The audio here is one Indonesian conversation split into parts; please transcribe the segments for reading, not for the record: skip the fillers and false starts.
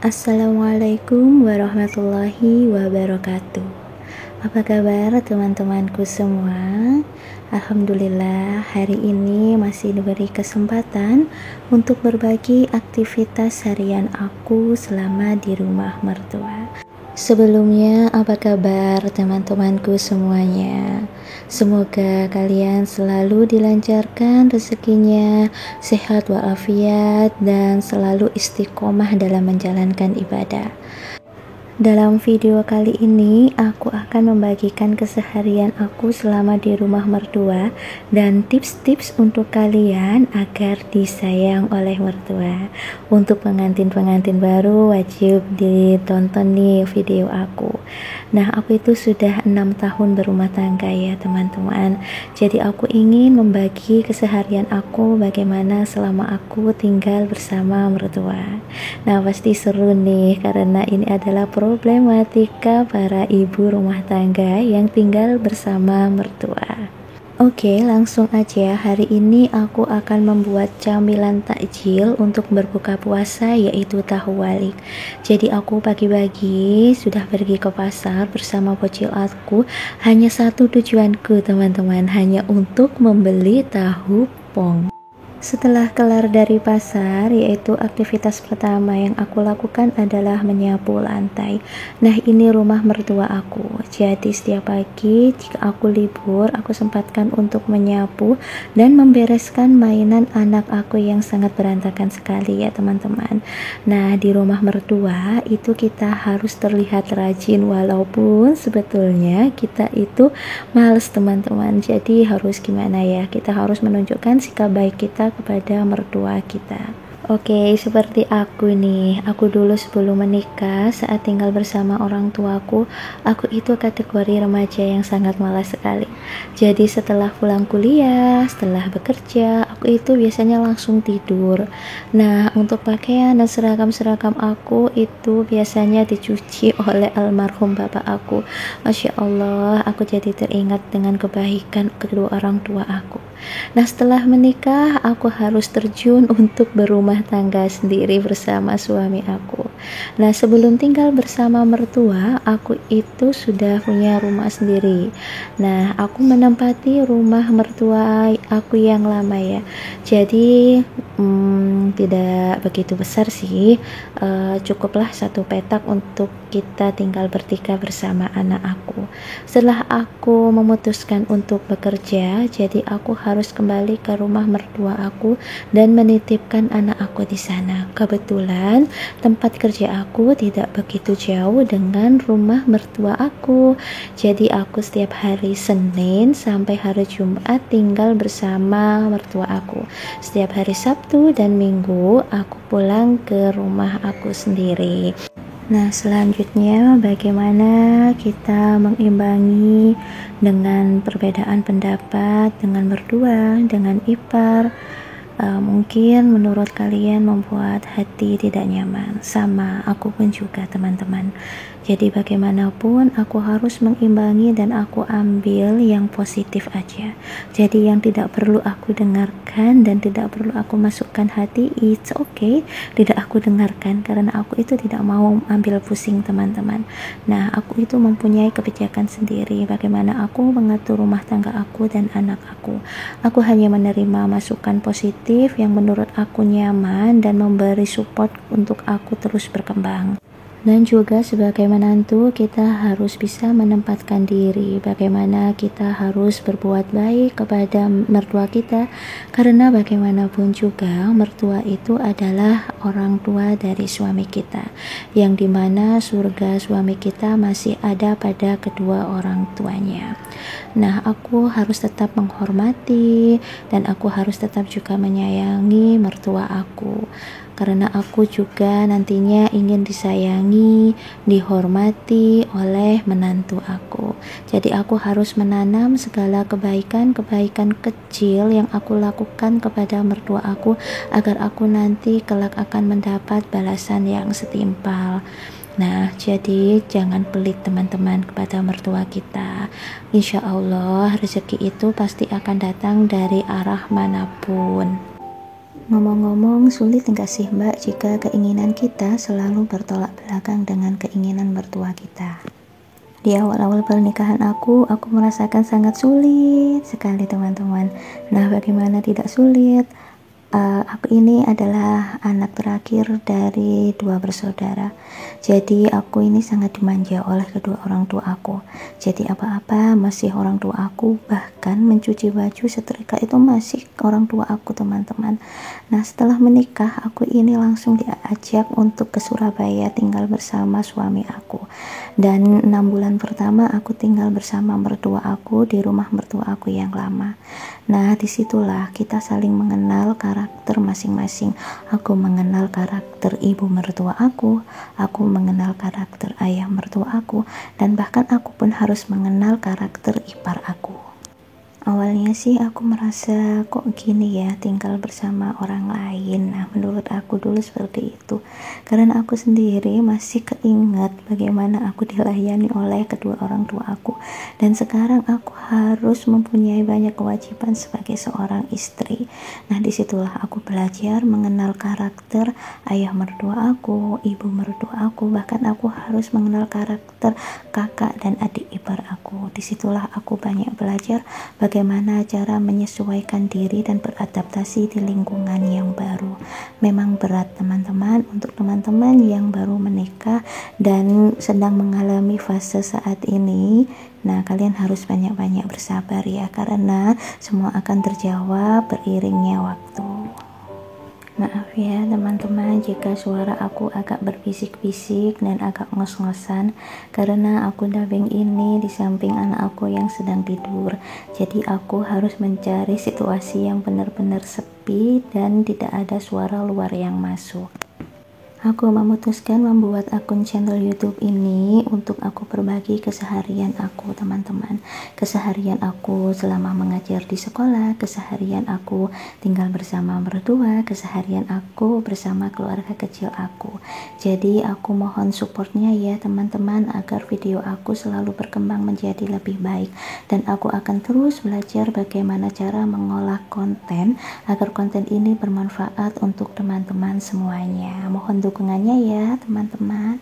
Assalamualaikum warahmatullahi wabarakatuh. Apa kabar teman-temanku semua? Alhamdulillah hari ini masih diberi kesempatan untuk berbagi aktivitas harian aku selama di rumah mertua. Sebelumnya, apa kabar teman-temanku semuanya? Semoga kalian selalu dilancarkan rezekinya, sehat walafiat, dan selalu istiqomah dalam menjalankan ibadah. Dalam video kali ini, aku akan membagikan keseharian aku selama di rumah mertua dan tips-tips untuk kalian agar disayang oleh mertua. Untuk pengantin-pengantin baru, wajib ditonton nih video aku. Nah, aku itu sudah 6 tahun berumah tangga ya teman-teman. Jadi aku ingin membagi keseharian aku bagaimana selama aku tinggal bersama mertua. Nah, pasti seru nih karena ini adalah problematika para ibu rumah tangga yang tinggal bersama mertua. Oke, langsung aja. Hari ini aku akan membuat camilan takjil untuk berbuka puasa, yaitu tahu walik. Jadi aku pagi-pagi sudah pergi ke pasar bersama bocil aku. Hanya satu tujuanku teman-teman, hanya untuk membeli tahu pong. Setelah kelar dari pasar, yaitu aktivitas pertama yang aku lakukan adalah menyapu lantai. Nah, ini rumah mertua aku. Jadi setiap pagi jika aku libur, aku sempatkan untuk menyapu dan membereskan mainan anak aku yang sangat berantakan sekali ya teman-teman. Nah, di rumah mertua itu kita harus terlihat rajin walaupun sebetulnya kita itu males teman-teman. Jadi harus gimana ya? Kita harus menunjukkan sikap baik kita kepada mertua kita. Oke, seperti aku nih. Aku dulu sebelum menikah, saat tinggal bersama orang tuaku, aku itu kategori remaja yang sangat malas sekali. Jadi setelah pulang kuliah, setelah bekerja, aku itu biasanya langsung tidur. Nah, untuk pakaian dan seragam-seragam aku itu biasanya dicuci oleh almarhum bapak aku. Masya Allah, aku jadi teringat dengan kebaikan kedua orang tua aku. Nah, setelah menikah, aku harus terjun untuk berumah tangga sendiri bersama suami aku. Nah, sebelum tinggal bersama mertua, aku itu sudah punya rumah sendiri. Nah, aku menempati rumah mertua aku yang lama ya. Jadi tidak begitu besar sih, cukuplah satu petak untuk kita tinggal bertiga bersama anak aku. Setelah aku memutuskan untuk bekerja, jadi aku harus kembali ke rumah mertua aku dan menitipkan anak aku di sana. Kebetulan tempat kerja aku tidak begitu jauh dengan rumah mertua aku. Jadi aku setiap hari Senin sampai hari Jumat tinggal bersama mertua aku. Setiap hari Sabtu dan Minggu aku pulang ke rumah aku sendiri. Nah, selanjutnya bagaimana kita mengimbangi dengan perbedaan pendapat dengan mertua, dengan ipar. Mungkin menurut kalian membuat hati tidak nyaman. Sama aku pun juga teman-teman. Jadi bagaimanapun aku harus mengimbangi dan aku ambil yang positif aja. Jadi yang tidak perlu aku dengarkan dan tidak perlu aku masukkan hati, it's okay, tidak aku dengarkan karena aku itu tidak mau ambil pusing teman-teman. Nah, aku itu mempunyai kebijakan sendiri bagaimana aku mengatur rumah tangga aku dan anak aku. Aku hanya menerima masukan positif yang menurut aku nyaman dan memberi support untuk aku terus berkembang. Dan juga sebagai menantu kita harus bisa menempatkan diri bagaimana kita harus berbuat baik kepada mertua kita, karena bagaimanapun juga mertua itu adalah orang tua dari suami kita, yang dimana surga suami kita masih ada pada kedua orang tuanya. Nah, aku harus tetap menghormati dan aku harus tetap juga menyayangi mertua aku. karena aku juga nantinya ingin disayangi, dihormati oleh menantu aku. Jadi aku harus menanam segala kebaikan-kebaikan kecil yang aku lakukan kepada mertua aku agar aku nanti kelak akan mendapat balasan yang setimpal. Nah, jadi jangan pelit teman-teman kepada mertua kita. Insya Allah rezeki itu pasti akan datang dari arah manapun. Ngomong-ngomong, sulit enggak sih Mbak jika keinginan kita selalu bertolak belakang dengan keinginan mertua kita? Di awal-awal pernikahan aku merasakan sangat sulit sekali teman-teman. Nah, bagaimana tidak sulit? Aku ini adalah anak terakhir dari 2 bersaudara. Jadi aku ini sangat dimanja oleh kedua orang tua aku. Jadi apa-apa masih orang tua aku, bahkan mencuci baju, setrika itu masih orang tua aku teman-teman. Nah, setelah menikah aku ini langsung diajak untuk ke Surabaya tinggal bersama suami aku. Dan 6 bulan pertama aku tinggal bersama mertua aku di rumah mertua aku yang lama. Nah, disitulah kita saling mengenal karakter masing-masing. Aku mengenal karakter ibu mertua aku mengenal karakter ayah mertua aku, dan bahkan aku pun harus mengenal karakter ipar aku. Awalnya sih aku merasa kok gini ya tinggal bersama orang lain. Nah, menurut aku dulu seperti itu, karena aku sendiri masih keinget bagaimana aku dilayani oleh kedua orang tua aku, dan sekarang aku harus mempunyai banyak kewajiban sebagai seorang istri. Nah, disitulah aku belajar mengenal karakter ayah mertua aku, ibu mertua aku, bahkan aku harus mengenal karakter kakak dan adik ipar aku. Disitulah aku banyak belajar bagaimana cara menyesuaikan diri dan beradaptasi di lingkungan yang baru. Memang berat teman-teman, untuk teman-teman yang baru menikah dan sedang mengalami fase saat ini. Nah, kalian harus banyak-banyak bersabar ya, karena semua akan terjawab beriringnya waktu. Maaf ya teman-teman jika suara aku agak berbisik-bisik dan agak ngos-ngosan, karena aku dubbing ini di samping anak aku yang sedang tidur. Jadi aku harus mencari situasi yang benar-benar sepi dan tidak ada suara luar yang masuk. Aku memutuskan membuat akun channel YouTube ini untuk aku berbagi keseharian aku teman-teman. Keseharian aku selama mengajar di sekolah, keseharian aku tinggal bersama mertua, keseharian aku bersama keluarga kecil aku. Jadi aku mohon supportnya ya teman-teman agar video aku selalu berkembang menjadi lebih baik. Dan aku akan terus belajar bagaimana cara mengolah konten agar konten ini bermanfaat untuk teman-teman semuanya. Mohon dukungannya ya teman-teman.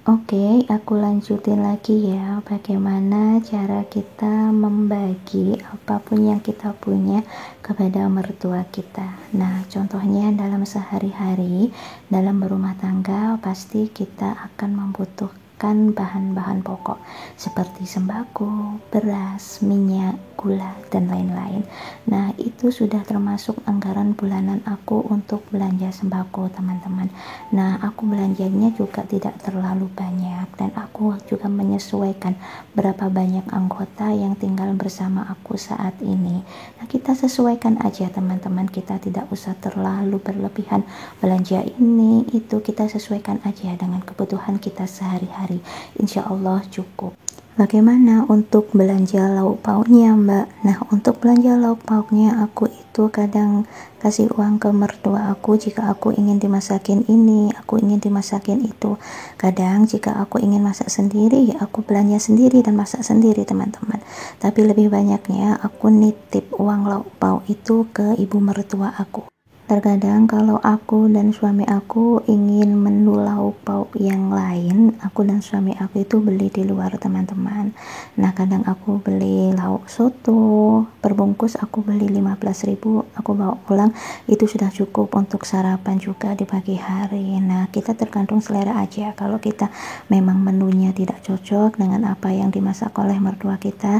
Oke, aku lanjutin lagi ya, bagaimana cara kita membagi apapun yang kita punya kepada mertua kita. Nah, contohnya dalam sehari-hari, dalam berumah tangga pasti kita akan membutuhkan bahan-bahan pokok seperti sembako, beras, minyak, gula, dan lain-lain. Nah, itu sudah termasuk anggaran bulanan aku untuk belanja sembako teman-teman. Nah, aku belanjanya juga tidak terlalu banyak, dan aku juga menyesuaikan berapa banyak anggota yang tinggal bersama aku saat ini. Nah, kita sesuaikan aja teman-teman, kita tidak usah terlalu berlebihan belanja ini itu, kita sesuaikan aja dengan kebutuhan kita sehari-hari. Insya Allah cukup. Bagaimana untuk belanja lauk pauknya Mbak? Nah, untuk belanja lauk pauknya aku itu kadang kasih uang ke mertua aku jika aku ingin dimasakin ini, aku ingin dimasakin itu. Kadang jika aku ingin masak sendiri, ya aku belanja sendiri dan masak sendiri teman-teman. Tapi lebih banyaknya aku nitip uang lauk pauk itu ke ibu mertua aku. Terkadang kalau aku dan suami aku ingin menu lauk pauk yang lain, aku dan suami aku itu beli di luar teman-teman. Nah, kadang aku beli lauk soto perbungkus, aku beli 15.000, aku bawa pulang, itu sudah cukup untuk sarapan juga di pagi hari. Nah, kita tergantung selera aja. Kalau kita memang menunya tidak cocok dengan apa yang dimasak oleh mertua kita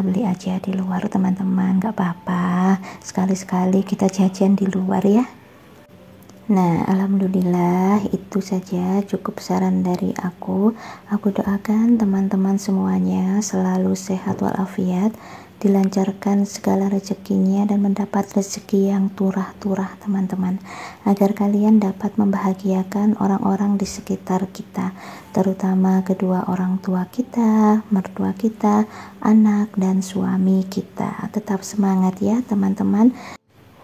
beli aja di luar teman-teman, gak apa-apa, sekali-sekali kita jajan di luar ya. Nah, alhamdulillah itu saja cukup saran dari aku. Aku doakan teman-teman semuanya selalu sehat walafiat dilancarkan segala rezekinya dan mendapat rezeki yang turah-turah teman-teman, agar kalian dapat membahagiakan orang-orang di sekitar kita, terutama kedua orang tua kita, mertua kita, anak dan suami kita. Tetap semangat ya teman-teman.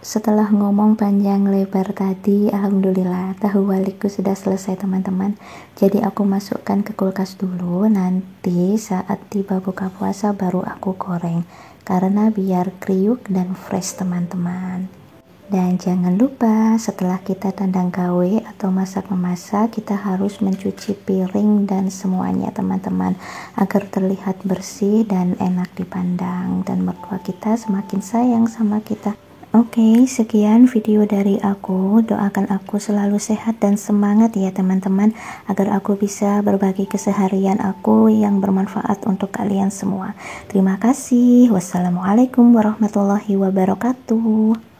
Setelah ngomong panjang lebar tadi, alhamdulillah tahu waliku sudah selesai teman-teman. Jadi aku masukkan ke kulkas dulu, nanti saat tiba buka puasa baru aku goreng, karena biar kriuk dan fresh teman-teman. Dan jangan lupa setelah kita tandang gawe atau masak-memasak, kita harus mencuci piring dan semuanya teman-teman, agar terlihat bersih dan enak dipandang, dan mertua kita semakin sayang sama kita. Oke, sekian video dari aku. Doakan aku selalu sehat dan semangat ya teman-teman, agar aku bisa berbagi keseharian aku yang bermanfaat untuk kalian semua. Terima kasih. Wassalamualaikum warahmatullahi wabarakatuh.